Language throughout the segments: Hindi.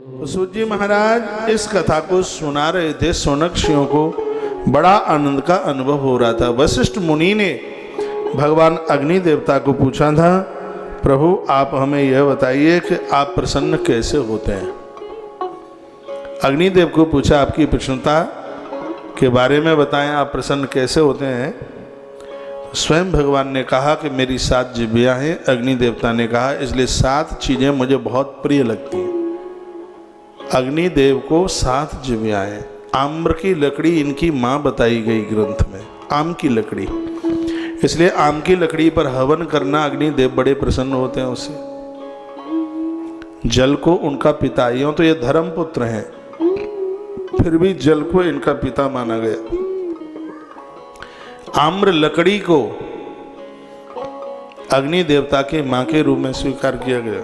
सूत जी महाराज इस कथा को सुना रहे थे। सोनक्षियों को बड़ा आनंद का अनुभव हो रहा था। वशिष्ठ मुनि ने भगवान अग्नि देवता को पूछा था, प्रभु आप हमें यह बताइए कि आप प्रसन्न कैसे होते हैं। अग्निदेव को पूछा, आपकी प्रसन्नता के बारे में बताएं, आप प्रसन्न कैसे होते हैं। स्वयं भगवान ने कहा कि मेरी 7 जिह्वाएं हैं। अग्नि देवता ने कहा, इसलिए 7 चीज़ें मुझे बहुत प्रिय लगती हैं। अग्निदेव को 7 जिह्वाएं हैं। आम्र की लकड़ी इनकी माँ बताई गई ग्रंथ में, आम की लकड़ी, इसलिए आम की लकड़ी पर हवन करना अग्निदेव बड़े प्रसन्न होते हैं उससे। जल को उनका पिता, यूं तो ये धर्मपुत्र हैं, फिर भी जल को इनका पिता माना गया। आम्र लकड़ी को अग्नि देवता के मां के रूप में स्वीकार किया गया।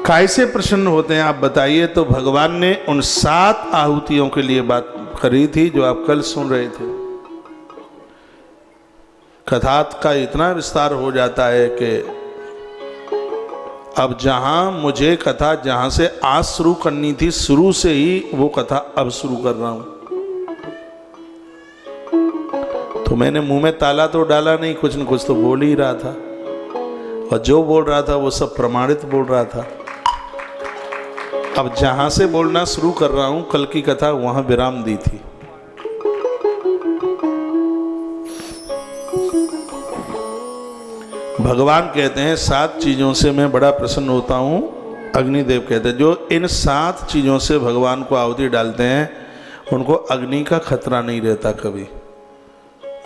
कैसे प्रसन्न होते हैं आप बताइए। तो भगवान ने उन 7 आहुतियों के लिए बात करी थी जो आप कल सुन रहे थे। कथा का इतना विस्तार हो जाता है कि अब जहां मुझे कथा जहां से आज शुरू करनी थी, शुरू से ही वो कथा अब शुरू कर रहा हूं। तो मैंने मुंह में ताला तो डाला नहीं, कुछ न कुछ तो बोल ही रहा था, और जो बोल रहा था वो सब प्रमाणित बोल रहा था। अब जहां से बोलना शुरू कर रहा हूं, कल की कथा वहां विराम दी थी। भगवान कहते हैं 7 चीजों से मैं बड़ा प्रसन्न होता हूं। अग्निदेव कहते हैं जो इन 7 चीजों से भगवान को आहुति डालते हैं उनको अग्नि का खतरा नहीं रहता। कभी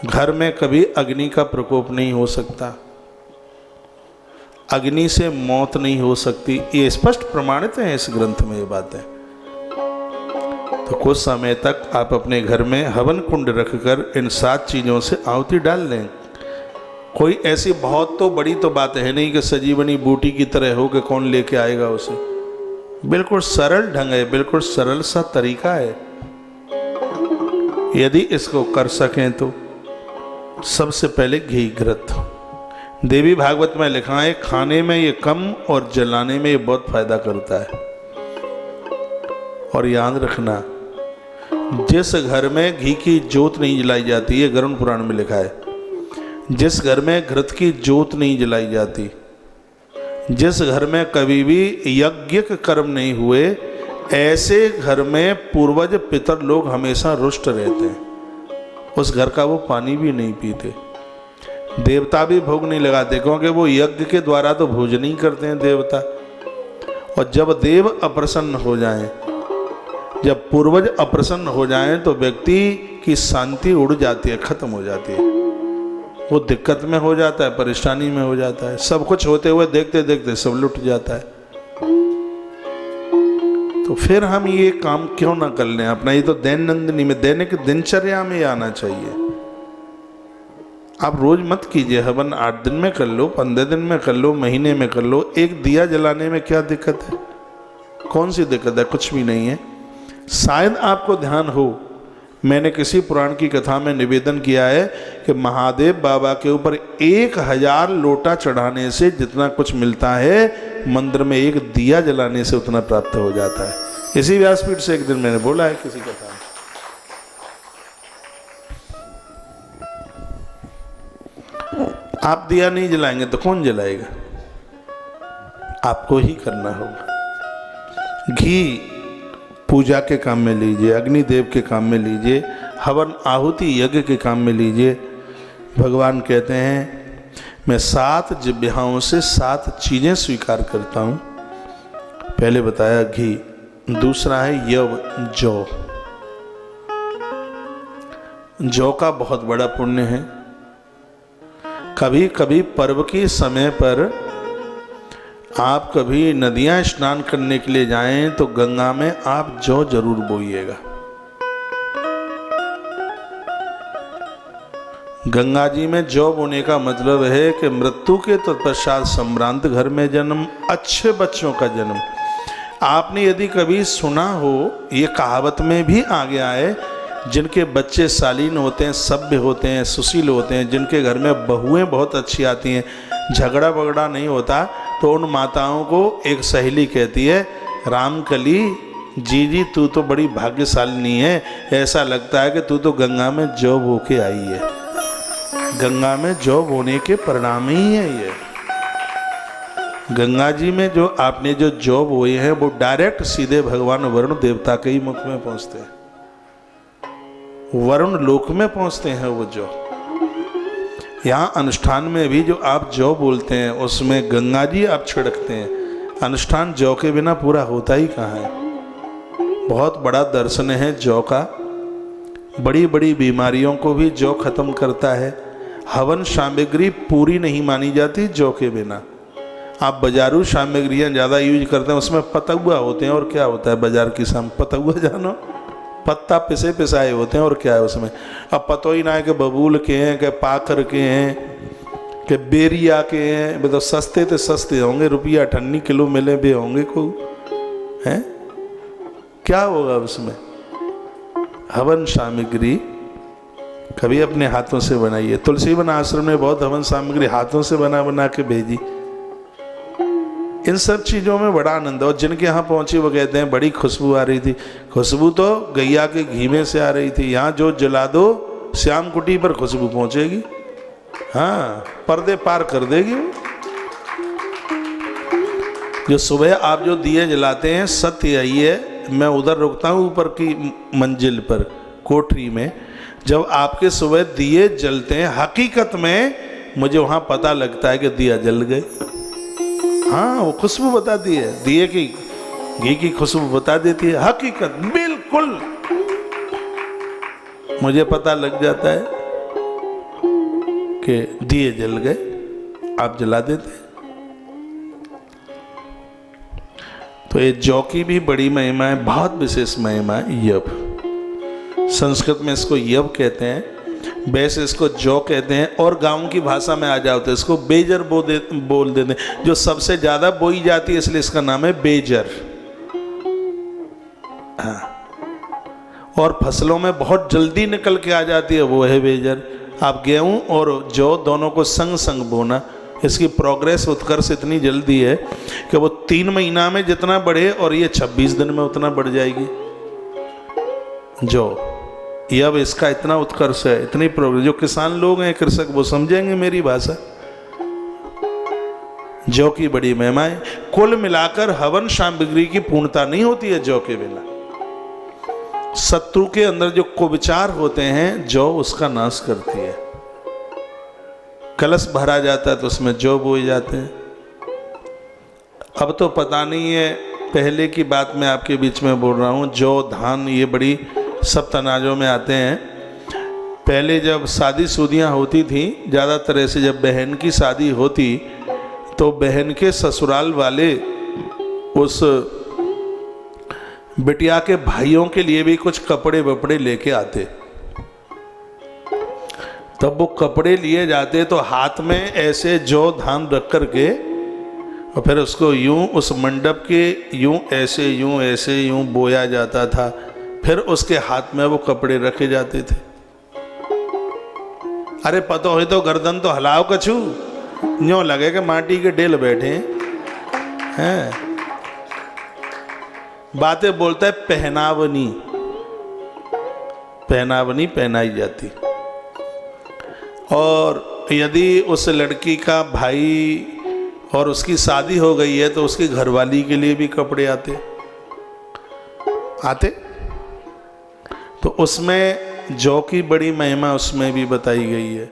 घर में कभी अग्नि का प्रकोप नहीं हो सकता, अग्नि से मौत नहीं हो सकती। ये स्पष्ट प्रमाणित है इस ग्रंथ में ये बातें। तो कुछ समय तक आप अपने घर में हवन कुंड रखकर इन 7 चीजों से आहुति डाल लें। कोई ऐसी बहुत तो बड़ी तो बात है नहीं कि सजीवनी बूटी की तरह हो कि कौन लेके आएगा उसे। बिल्कुल सरल ढंग है, बिल्कुल सरल सा तरीका है। यदि इसको कर सकें तो सबसे पहले घी घृत, देवी भागवत में लिखा है खाने में ये कम और जलाने में ये बहुत फायदा करता है। और याद रखना, जिस घर में घी की जोत नहीं जलाई जाती है, गरुड़ पुराण में लिखा है, जिस घर में घृत की जोत नहीं जलाई जाती, जिस घर में कभी भी यज्ञ कर्म नहीं हुए, ऐसे घर में पूर्वज पितर लोग हमेशा रुष्ट रहते हैं। उस घर का वो पानी भी नहीं पीते, देवता भी भोग नहीं लगाते, क्योंकि वो यज्ञ के द्वारा तो भोजन ही करते हैं देवता। और जब देव अप्रसन्न हो जाएं, जब पूर्वज अप्रसन्न हो जाएं, तो व्यक्ति की शांति उड़ जाती है, खत्म हो जाती है। वो दिक्कत में हो जाता है, परेशानी में हो जाता है, सब कुछ होते हुए देखते देखते सब लुट जाता है। तो फिर हम ये काम क्यों ना कर लें अपना। ये तो दैनंदिनी में, दैनिक दिनचर्या में आना चाहिए। आप रोज मत कीजिए हवन, 8 दिन में कर लो, 15 दिन में कर लो, महीने में कर लो। एक दिया जलाने में क्या दिक्कत है, कौन सी दिक्कत है, कुछ भी नहीं है। शायद आपको ध्यान हो, मैंने किसी पुराण की कथा में निवेदन किया है कि महादेव बाबा के ऊपर 1000 लोटा चढ़ाने से जितना कुछ मिलता है, मंदिर में एक दिया जलाने से उतना प्राप्त हो जाता है। इसी व्यासपीठ से एक दिन मैंने बोला है किसी कथा में। आप दिया नहीं जलाएंगे तो कौन जलाएगा, आपको ही करना होगा। घी पूजा के काम में लीजिए, अग्निदेव के काम में लीजिए, हवन आहुति यज्ञ के काम में लीजिए। भगवान कहते हैं मैं 7 जिह्वाओं से 7 चीजें स्वीकार करता हूं। पहले बताया घी, दूसरा है यव, जौ। जौ का बहुत बड़ा पुण्य है। कभी कभी पर्व के समय पर आप कभी नदियां स्नान करने के लिए जाएं तो गंगा में आप जौ जरूर बोइएगा। गंगा जी में जौ बोने का मतलब है कि मृत्यु के तत्पश्चात संभ्रांत घर में जन्म, अच्छे बच्चों का जन्म। आपने यदि कभी सुना हो, ये कहावत में भी आ गया है, जिनके बच्चे शालीन होते हैं, सभ्य होते हैं, सुशील होते हैं, जिनके घर में बहुएं बहुत अच्छी आती हैं, झगड़ा बगड़ा नहीं होता, तो उन माताओं को एक सहेली कहती है रामकली जी जी तू तो बड़ी भाग्यशालिनी है, ऐसा लगता है कि तू तो गंगा में जॉब होके आई है, गंगा में जॉब होने के परिणाम ही है ये। गंगा जी में जो आपने जो जॉब हुए हैं वो डायरेक्ट सीधे भगवान वरुण देवता के ही मुख में पहुंचते हैं, वरुण लोक में पहुंचते हैं वो जॉब। यहाँ अनुष्ठान में भी जो आप जौ बोलते हैं उसमें गंगा जी आप छिड़कते हैं, अनुष्ठान जौ के बिना पूरा होता ही कहाँ है। बहुत बड़ा दर्शन है जौ का, बड़ी बड़ी बीमारियों को भी जौ खत्म करता है। हवन सामग्री पूरी नहीं मानी जाती जौ के बिना। आप बाजारू सामग्रियाँ ज़्यादा यूज करते हैं, उसमें पतुआ होते हैं और क्या होता है बाजार की पतुआ जानो, पत्ता पिसे पिसाए होते हैं और क्या है उसमें। अब पतो ही ना है कि बबूल के हैं कि पाखर के हैं कि बेरिया के हैं, मतलब सस्ते तो सस्ते होंगे, रुपया 98 किलो मिले भी होंगे को हैं, क्या होगा उसमें। हवन सामग्री कभी अपने हाथों से बनाइए। तुलसी वन आश्रम में बहुत हवन सामग्री हाथों से बना बना के भेजी। इन सब चीज़ों में बड़ा आनंद है। और जिनके यहाँ पहुँची वो कहते हैं बड़ी खुशबू आ रही थी, खुशबू तो गैया के घी में से आ रही थी। यहाँ जो जला दो श्याम कुटी पर खुशबू पहुँचेगी, हाँ पर्दे पार कर देगी। जो सुबह आप जो दिए जलाते हैं, सत्य यही है, मैं उधर रुकता हूँ ऊपर की मंजिल पर कोठरी में, जब आपके सुबह दिए जलते हैं हकीकत में मुझे वहाँ पता लगता है कि दिया जल गए। हाँ वो खुशबू बताती है, दिए की घी की खुशबू बता देती है, हकीकत बिल्कुल मुझे पता लग जाता है कि दिए जल गए, आप जला देते हैं। तो ये जौ की भी बड़ी महिमा है, बहुत विशेष महिमा है। यव, संस्कृत में इसको यव कहते हैं, वैसे इसको जौ कहते हैं। और गांव की भाषा में आ जाओ तो इसको बेजर बोल देते हैं, जो सबसे ज्यादा बोई जाती है इसलिए इसका नाम है बेजर। हाँ। और फसलों में बहुत जल्दी निकल के आ जाती है वो है बेजर। आप गेहूं और जौ दोनों को संग संग बोना, इसकी प्रोग्रेस उत्कर्ष इतनी जल्दी है कि वो 3 महीना में जितना बढ़े और ये 26 दिन में उतना बढ़ जाएगी जौ। ये अब इसका इतना उत्कर्ष है, इतनी प्रोग्रेस। जो किसान लोग हैं कृषक वो समझेंगे मेरी भाषा। जौ की बड़ी महिमा है। कुल मिलाकर हवन सामग्री की पूर्णता नहीं होती है जौ के बिना। शत्रु के अंदर जो कुविचार होते हैं जौ उसका नाश करती है। कलश भरा जाता है तो उसमें जौ बोए जाते हैं। अब तो पता नहीं है, पहले की बात मैं आपके बीच में बोल रहा हूँ। जौ धान ये बड़ी सब तनाजों में आते हैं। पहले जब शादी शुदियाँ होती थी, ज़्यादातर ऐसे जब बहन की शादी होती तो बहन के ससुराल वाले उस बिटिया के भाइयों के लिए भी कुछ कपड़े वपड़े लेके आते। तब वो कपड़े लिए जाते तो हाथ में ऐसे जौ धान रख कर के और फिर उसको यूं उस मंडप के यूं ऐसे यूं बोया जाता था। फिर उसके हाथ में वो कपड़े रखे जाते थे। अरे पतो है तो गर्दन तो हलाओ कछू, यूं लगे कि माटी के डेल बैठे हैं। बातें बोलता है पहनावनी, पहनावनी पहनाई जाती। और यदि उस लड़की का भाई और उसकी शादी हो गई है तो उसकी घरवाली के लिए भी कपड़े आते। तो उसमें जौ की बड़ी महिमा उसमें भी बताई गई है।